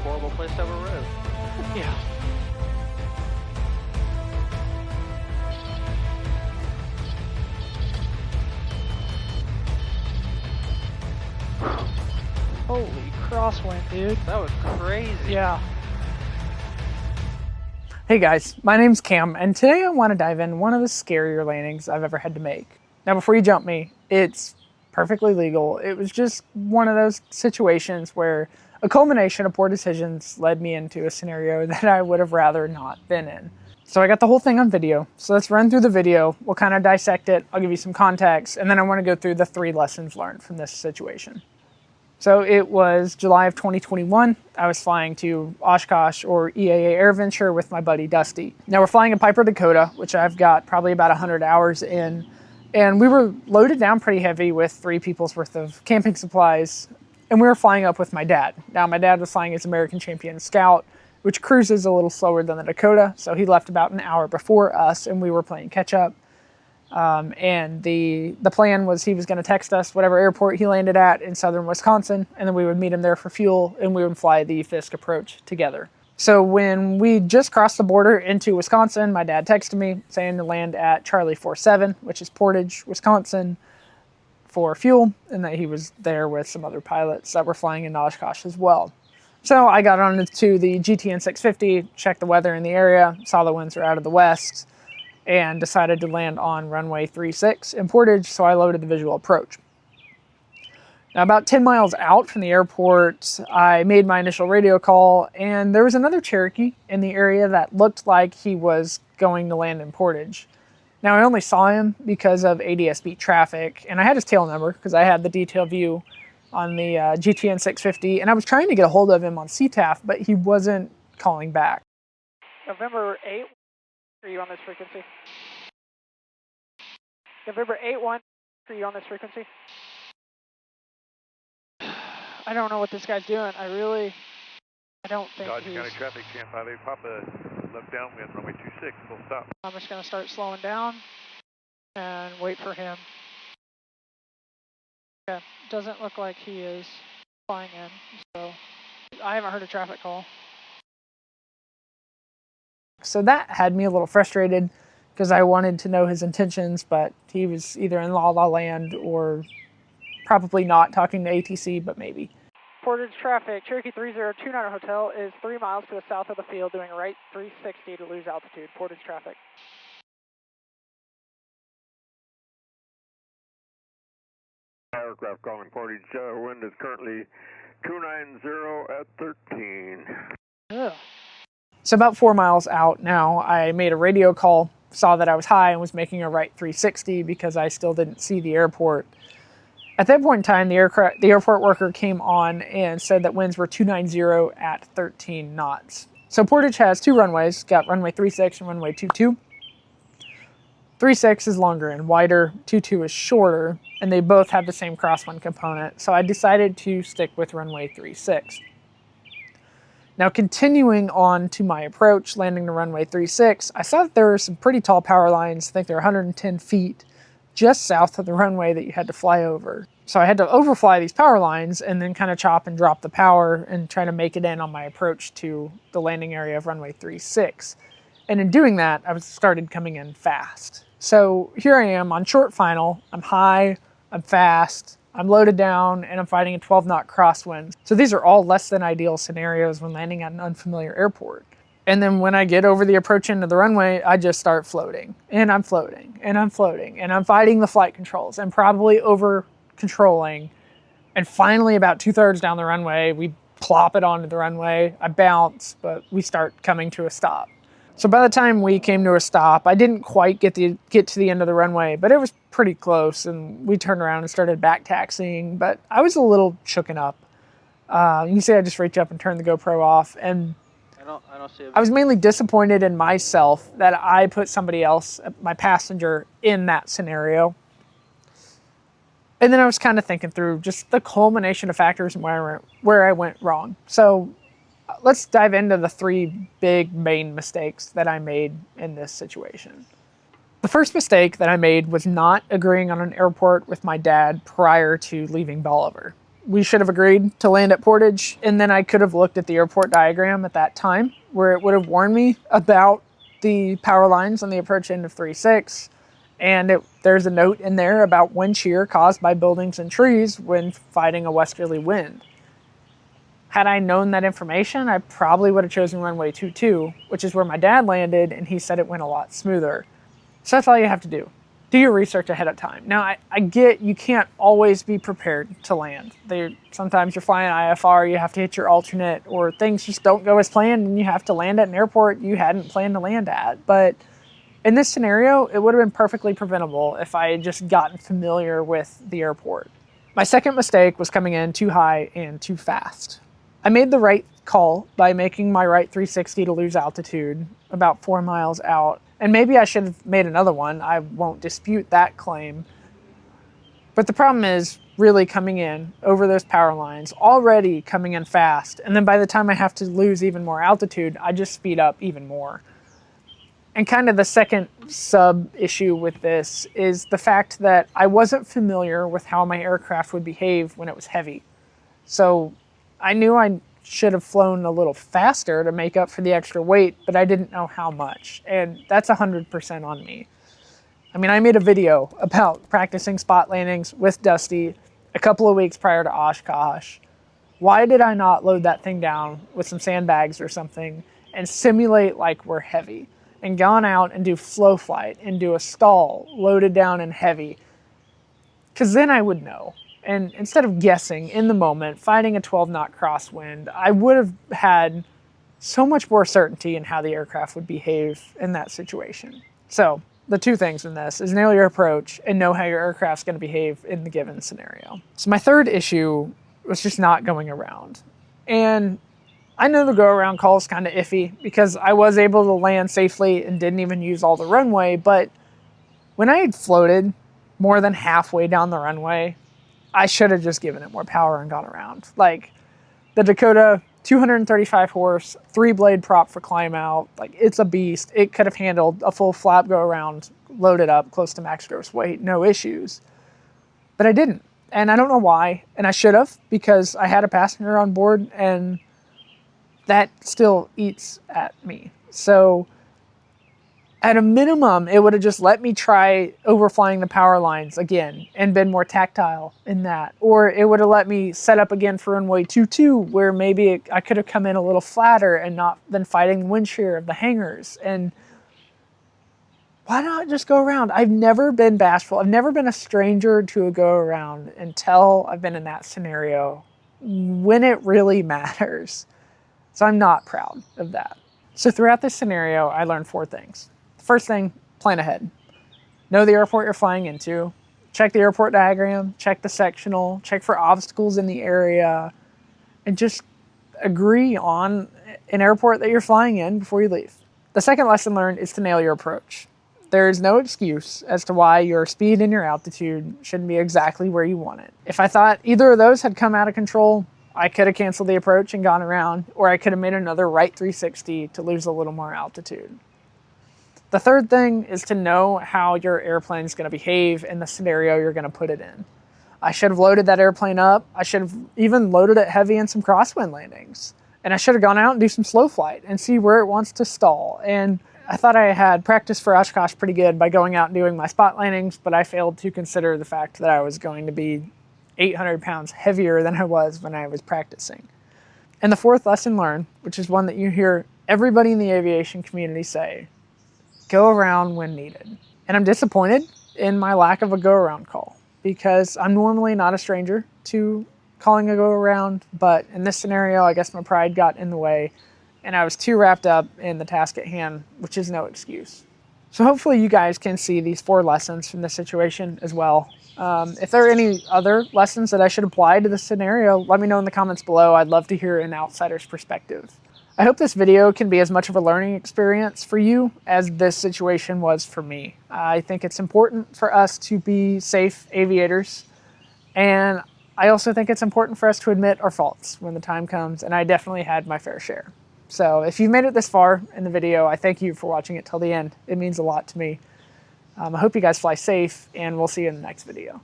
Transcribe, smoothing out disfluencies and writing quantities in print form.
horrible place to ever live. Yeah. Holy crosswind, dude. That was crazy. Yeah. Hey guys, my name's Cam, and today I want to dive in one of the scarier landings I've ever had to make. Now before you jump me, it's perfectly legal. It was just one of those situations where a culmination of poor decisions led me into a scenario that I would have rather not been in. So I got the whole thing on video, so let's run through the video. We'll kind of dissect it, I'll give you some context, and then I want to go through the 3 lessons learned from this situation. So it was July of 2021. I was flying to Oshkosh or EAA Air Venture with my buddy Dusty. Now we're flying a Piper Dakota, which I've got probably about 100 hours in. And we were loaded down pretty heavy with 3 people's worth of camping supplies. And we were flying up with my dad. Now my dad was flying his American Champion Scout, which cruises a little slower than the Dakota. So he left about an hour before us and we were playing catch up. And the plan was he was going to text us whatever airport he landed at in southern Wisconsin, and then we would meet him there for fuel, and we would fly the Fisk approach together. So when we just crossed the border into Wisconsin, my dad texted me saying to land at Charlie 47, which is Portage, Wisconsin, for fuel, and that he was there with some other pilots that were flying in Oshkosh as well. So I got on to the GTN 650, checked the weather in the area, saw the winds were out of the west, and decided to land on runway 36 in Portage, so I loaded the visual approach. Now about 10 miles out from the airport, I made my initial radio call, and there was another Cherokee in the area that looked like he was going to land in Portage. Now I only saw him because of ADS-B traffic, and I had his tail number because I had the detail view on the GTN 650, and I was trying to get a hold of him on CTAF, but he wasn't calling back. November 8. Are you on this frequency? November 8-1, are you on this frequency? I don't know what this guy's doing. I don't think Dodge County traffic, Champ 58, Papa, left downwind, runway 26, full stop. I'm just going to start slowing down and wait for him. Okay, doesn't look like he is flying in, so I haven't heard a traffic call. So that had me a little frustrated because I wanted to know his intentions, but he was either in La La Land or probably not talking to ATC, but maybe. Portage traffic, Cherokee 3029 Hotel is 3 miles to the south of the field, doing right 360 to lose altitude. Portage traffic. Aircraft calling Portage, wind is currently 290 at 13. Ugh. So about 4 miles out now, I made a radio call, saw that I was high and was making a right 360 because I still didn't see the airport. At that point in time, the airport worker came on and said that winds were 290 at 13 knots. So Portage has 2 runways, got runway 36 and runway 22. 36 is longer and wider, 22 is shorter, and they both have the same crosswind component. So I decided to stick with runway 36. Now continuing on to my approach, landing to runway 36, I saw that there were some pretty tall power lines, I think they're 110 feet, just south of the runway that you had to fly over. So I had to overfly these power lines and then kind of chop and drop the power and try to make it in on my approach to the landing area of runway 36. And in doing that, I started coming in fast. So here I am on short final, I'm high, I'm fast, I'm loaded down, and I'm fighting a 12-knot crosswind. So these are all less than ideal scenarios when landing at an unfamiliar airport. And then when I get over the approach end of the runway, I just start floating, and I'm floating, and I'm floating, and I'm fighting the flight controls and probably over controlling. And finally, about 2/3 down the runway, we plop it onto the runway. I bounce, but we start coming to a stop. So by the time we came to a stop, I didn't quite get to the end of the runway, but it was pretty close, and we turned around and started back taxiing, but I was a little shooken up. You can see I just reached up and turned the GoPro off, and I don't see it. I was mainly disappointed in myself that I put somebody else, my passenger, in that scenario. And then I was kind of thinking through just the culmination of factors and where I went wrong. So let's dive into the 3 big main mistakes that I made in this situation. The first mistake that I made was not agreeing on an airport with my dad prior to leaving Bolivar. we should have agreed to land at Portage, and then I could have looked at the airport diagram at that time where it would have warned me about the power lines on the approach end of 3-6, and there's a note in there about wind shear caused by buildings and trees when fighting a westerly wind. Had I known that information, I probably would have chosen runway 22, which is where my dad landed, and he said it went a lot smoother. So that's all you have to do. Do your research ahead of time. Now, I get you can't always be prepared to land. Sometimes you're flying IFR, you have to hit your alternate, or things just don't go as planned, and you have to land at an airport you hadn't planned to land at. But in this scenario, it would have been perfectly preventable if I had just gotten familiar with the airport. My second mistake was coming in too high and too fast. I made the right call by making my right 360 to lose altitude about 4 miles out. And maybe I should have made another one. I won't dispute that claim. But the problem is really coming in over those power lines, already coming in fast. And then by the time I have to lose even more altitude, I just speed up even more. And kind of the second sub issue with this is the fact that I wasn't familiar with how my aircraft would behave when it was heavy. So I knew I should have flown a little faster to make up for the extra weight, but I didn't know how much. And that's 100% on me. I mean, I made a video about practicing spot landings with Dusty a couple of weeks prior to Oshkosh. Why did I not load that thing down with some sandbags or something and simulate like we're heavy and gone out and do flow flight and do a stall loaded down and heavy? Because then I would know. And instead of guessing in the moment, fighting a 12-knot crosswind, I would have had so much more certainty in how the aircraft would behave in that situation. So the two things in this is nail your approach and know how your aircraft's going to behave in the given scenario. So my third issue was just not going around. And I know the go-around call is kind of iffy because I was able to land safely and didn't even use all the runway, but when I had floated more than halfway down the runway, I should have just given it more power and gone around. Like the Dakota, 235 horse, 3-blade prop for climb out. Like it's a beast. It could have handled a full flap go around, loaded up close to max gross weight, no issues. But I didn't. And I don't know why. And I should have, because I had a passenger on board and that still eats at me. So at a minimum, it would have just let me try overflying the power lines again and been more tactile in that. Or it would have let me set up again for runway 22, where maybe I could have come in a little flatter and not been fighting the wind shear of the hangars. And why not just go around? I've never been bashful. I've never been a stranger to a go around until I've been in that scenario when it really matters. So I'm not proud of that. So throughout this scenario, I learned 4 things. First thing, plan ahead. Know the airport you're flying into. Check the airport diagram, check the sectional, check for obstacles in the area, and just agree on an airport that you're flying in before you leave. The second lesson learned is to nail your approach. There is no excuse as to why your speed and your altitude shouldn't be exactly where you want it. If I thought either of those had come out of control, I could have canceled the approach and gone around, or I could have made another right 360 to lose a little more altitude. The third thing is to know how your airplane is going to behave in the scenario you're going to put it in. I should have loaded that airplane up. I should have even loaded it heavy in some crosswind landings. And I should have gone out and do some slow flight and see where it wants to stall. And I thought I had practiced for Oshkosh pretty good by going out and doing my spot landings, but I failed to consider the fact that I was going to be 800 pounds heavier than I was when I was practicing. And the fourth lesson learned, which is one that you hear everybody in the aviation community say, go around when needed. And I'm disappointed in my lack of a go around call because I'm normally not a stranger to calling a go around, but in this scenario, I guess my pride got in the way and I was too wrapped up in the task at hand, which is no excuse. So hopefully you guys can see these 4 lessons from this situation as well. If there are any other lessons that I should apply to this scenario, let me know in the comments below. I'd love to hear an outsider's perspective. I hope this video can be as much of a learning experience for you as this situation was for me. I think it's important for us to be safe aviators, and I also think it's important for us to admit our faults when the time comes, and I definitely had my fair share. So if you've made it this far in the video, I thank you for watching it till the end. It means a lot to me. I hope you guys fly safe, and we'll see you in the next video.